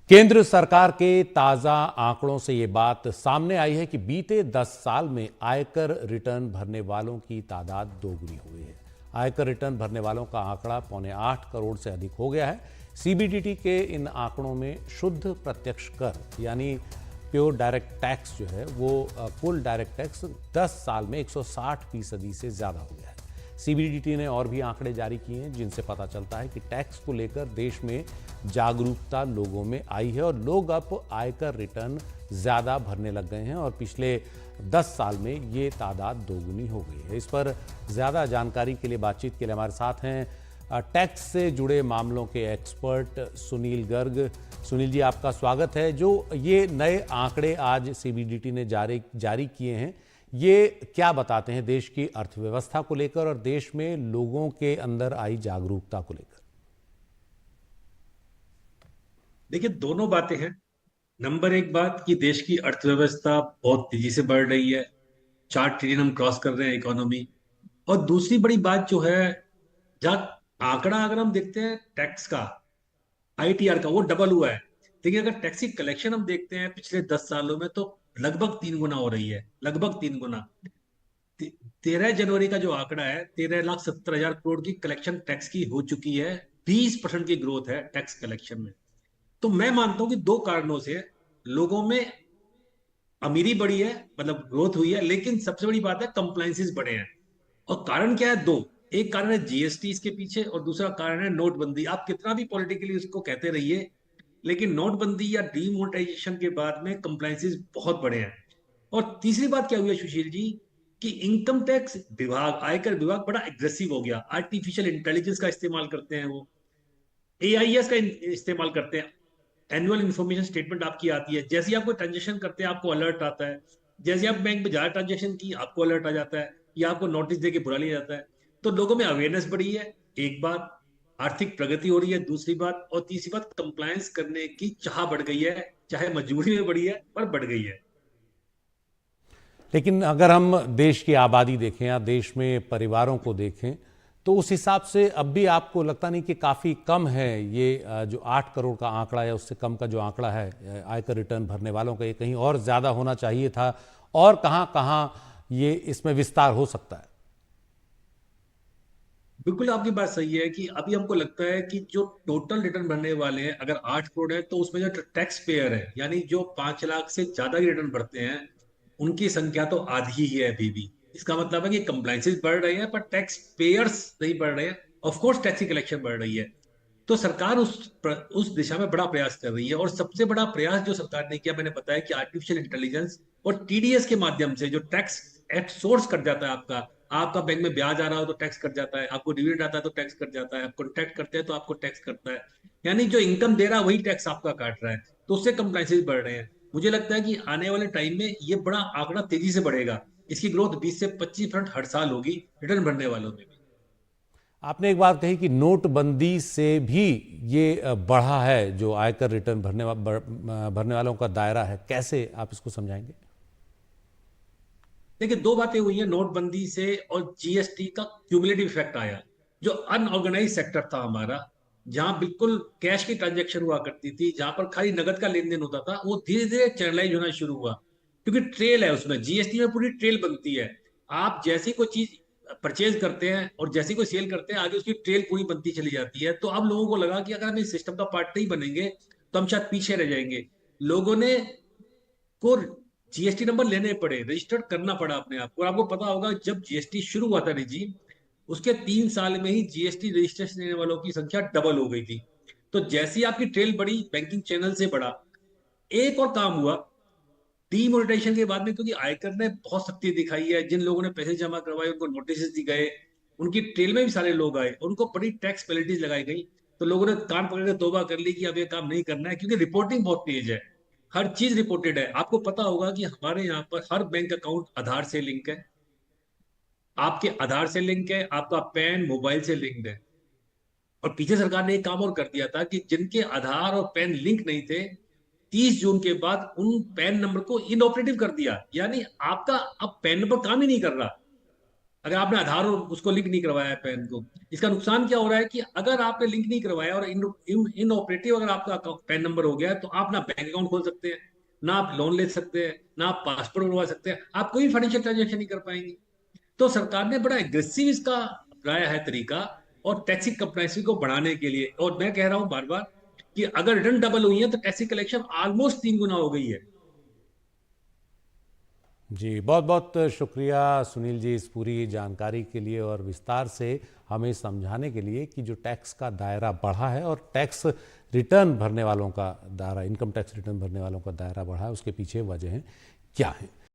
केंद्र सरकार के ताजा आंकड़ों से ये बात सामने आई है कि बीते 10 साल में आयकर रिटर्न भरने वालों की तादाद दोगुनी हुई है। आयकर रिटर्न भरने वालों का आंकड़ा 7.25 करोड़ से अधिक हो गया है। सीबीडीटी के इन आंकड़ों में शुद्ध प्रत्यक्ष कर यानी प्योर डायरेक्ट टैक्स जो है वो कुल डायरेक्ट टैक्स 10 साल में 160% से ज्यादा हो गया है। सीबीडीटी ने और भी आंकड़े जारी किए हैं जिनसे पता चलता है कि टैक्स को लेकर देश में जागरूकता लोगों में आई है और लोग अब आयकर रिटर्न ज्यादा भरने लग गए हैं और पिछले 10 साल में ये तादाद दोगुनी हो गई है। इस पर ज्यादा जानकारी के लिए बातचीत के लिए हमारे साथ हैं टैक्स से जुड़े मामलों के एक्सपर्ट सुनील गर्ग। सुनील जी, आपका स्वागत है। जो ये नए आंकड़े आज सीबीडीटी ने जारी किए हैं, ये क्या बताते हैं देश की अर्थव्यवस्था को लेकर और देश में लोगों के अंदर आई जागरूकता को लेकर? देखिए, दोनों बातें हैं। नंबर एक बात कि देश की अर्थव्यवस्था बहुत तेजी से बढ़ रही है। 4 ट्रिलियन हम क्रॉस कर रहे हैं इकोनॉमी। और दूसरी बड़ी बात जो है, जहाँ आंकड़ा अगर हम देखते हैं टैक्स का, आईटीआर का, वो डबल हुआ है। देखिए, अगर टैक्स की कलेक्शन हम देखते हैं पिछले 10 सालों में, तो लगभग 3 गुना हो रही है, लगभग 3 गुना। 13 जनवरी का जो आंकड़ा है, 13,70,000 करोड़ की कलेक्शन टैक्स की हो चुकी है। 20% की ग्रोथ है टैक्स कलेक्शन में। तो मैं मानता हूं कि दो कारणों से लोगों में अमीरी बढ़ी है, मतलब ग्रोथ हुई है, लेकिन सबसे बड़ी बात है कंप्लायंसेस बढ़े हैं। और कारण क्या है? दो। एक कारण है जीएसटी इसके पीछे, और दूसरा कारण है नोटबंदी। आप कितना भी पॉलिटिकली उसको कहते रहिए, लेकिन नोटबंदी या डीमोनेटाइजेशन के बाद में कंप्लायंसेस बहुत बढ़े हैं। और तीसरी बात क्या हुई है सुशील जी, कि इनकम टैक्स विभाग, आयकर विभाग बड़ा एग्रेसिव हो गया। आर्टिफिशियल इंटेलिजेंस का इस्तेमाल करते हैं, वो एआईएस का इस्तेमाल करते हैं। एनुअल इन्फॉर्मेशन स्टेटमेंट आपकी आती है, जैसे ही आप कोई ट्रांजेक्शन करते हैं आपको अलर्ट आता है। जैसे आप बैंक में ज्यादा ट्रांजेक्शन की आपको अलर्ट आ जाता है, या आपको नोटिस देके बुला लिया जाता है। तो लोगों में अवेयरनेस बढ़ी है, एक बात। आर्थिक प्रगति हो रही है, दूसरी बात। और तीसरी बात, कंप्लायंस करने की चाह बढ़ गई है, चाहे मजबूरी में बढ़ी है, पर बढ़ गई है। लेकिन अगर हम देश की आबादी देखें या देश में परिवारों को देखें तो उस हिसाब से अब भी आपको लगता नहीं कि काफ़ी कम है ये जो 8 करोड़ का आंकड़ा है, उससे कम का जो आंकड़ा है आयकर रिटर्न भरने वालों का, ये कहीं और ज़्यादा होना चाहिए था? और कहाँ कहाँ ये इसमें विस्तार हो सकता है? बिल्कुल आपकी बात सही है कि अभी हमको लगता है कि जो टोटल रिटर्न भरने वाले हैं, अगर 8 करोड़ है, तो उसमें जो टैक्स पेयर है, यानी जो 5 लाख से ज्यादा की रिटर्न भरते हैं, उनकी संख्या तो आधी ही है अभी भी। इसका मतलब है कि कंप्लाइंसेस बढ़ रहे हैं, पर टैक्स पेयर्स नहीं बढ़ रहे हैं। ऑफ कोर्स टैक्स की कलेक्शन बढ़ रही है। तो सरकार उस दिशा में बड़ा प्रयास कर रही है। और सबसे बड़ा प्रयास जो सरकार ने किया, मैंने बताया कि आर्टिफिशियल इंटेलिजेंस और टीडीएस के माध्यम से जो टैक्स एट सोर्स कट जाता है आपका। आपका बैंक में ब्याज आ रहा हो तो टैक्स कट जाता है, आपको डिविडेंड आता है तो टैक्स कट जाता है, आप कॉन्ट्रैक्ट करते हैं तो आपको टैक्स कटता है। यानी जो इनकम दे रहा है वही टैक्स आपका काट रहा है। तो उससे कंप्लाइंसेस बढ़ रहे हैं। मुझे लगता है कि आने वाले टाइम में ये बड़ा आंकड़ा तेजी से बढ़ेगा। इसकी ग्रोथ 20 से 25% हर साल होगी रिटर्न भरने वालों में भी। आपने एक बात कही कि नोटबंदी से भी ये बढ़ा है जो आयकर रिटर्न भरने वालों का दायरा है। कैसे आप इसको समझाएंगे? देखिए, दो बातें हुई हैं नोटबंदी से और जीएसटी का क्यूमुलेटिव इफेक्ट आया। जो अनऑर्गेनाइज सेक्टर था हमारा, जहां बिल्कुल कैश की ट्रांजैक्शन हुआ करती थी, जहां पर खाली नगद का लेन देन होता था, वो धीरे धीरे चैनलाइज होना शुरू हुआ। क्योंकि ट्रेल है उसमें, जीएसटी में पूरी ट्रेल बनती है। आप जैसी कोई चीज परचेज करते हैं और जैसी कोई सेल करते हैं, आगे उसकी ट्रेल पूरी बनती चली जाती है। तो अब लोगों को लगा कि अगर हम इस सिस्टम का पार्ट नहीं बनेंगे तो हम शायद पीछे रह जाएंगे। लोगों ने को जीएसटी नंबर लेने पड़े, रजिस्टर्ड करना पड़ा अपने आप को। और आपको पता होगा, जब जीएसटी शुरू हुआ था रिजीम, उसके 3 साल में ही जीएसटी रजिस्ट्रेशन लेने वालों की संख्या डबल हो गई थी। तो जैसी आपकी ट्रेल बढ़ी, बैंकिंग चैनल से बढ़ा। एक और काम हुआ डीमोनेटाइजेशन के बाद में, क्योंकि आयकर ने बहुत सख्ती दिखाई है। जिन लोगों ने पैसे जमा करवाए उनको नोटिस दी गए, उनकी ट्रेल में भी सारे लोग आए और उनको बड़ी टैक्स पेनल्टीज लगाई गई। तो लोगों ने कान पकड़ के तौबा कर ली कि अब ये काम नहीं करना है, क्योंकि रिपोर्टिंग बहुत तेज है। हर चीज रिपोर्टेड है। आपको पता होगा कि हमारे यहाँ पर हर बैंक अकाउंट आधार से लिंक है। आपके आधार से लिंक है, आपका पैन मोबाइल से लिंक्ड है। और पीछे सरकार ने एक काम और कर दिया था कि जिनके आधार और पैन लिंक नहीं थे, 30 जून के बाद उन पैन नंबर को इनऑपरेटिव कर दिया। यानी आपका अब पैन नंबर काम ही नहीं कर रहा। अगर आपने आधार और उसको लिंक नहीं करवाया है पैन को, इसका नुकसान क्या हो रहा है कि अगर आपने लिंक नहीं करवाया और इन ऑपरेटिव अगर आपका पैन नंबर हो गया है, तो आप ना बैंक अकाउंट खोल सकते हैं, ना आप लोन ले सकते हैं, ना आप पासपोर्ट बनवा सकते हैं, आप कोई फाइनेंशियल ट्रांजेक्शन नहीं कर पाएंगे। तो सरकार ने बड़ा एग्रेसिव इसका अपनाया है तरीका, और टैक्सी कंप्लायंस को बढ़ाने के लिए। और मैं कह रहा हूं बार बार कि अगर रिटर्न डबल हुई है तो टैक्सी कलेक्शन ऑलमोस्ट 3 गुना हो गई है। जी, बहुत बहुत शुक्रिया सुनील जी इस पूरी जानकारी के लिए और विस्तार से हमें समझाने के लिए कि जो टैक्स का दायरा बढ़ा है और टैक्स रिटर्न भरने वालों का दायरा, इनकम टैक्स रिटर्न भरने वालों का दायरा बढ़ा है, उसके पीछे वजह क्या है।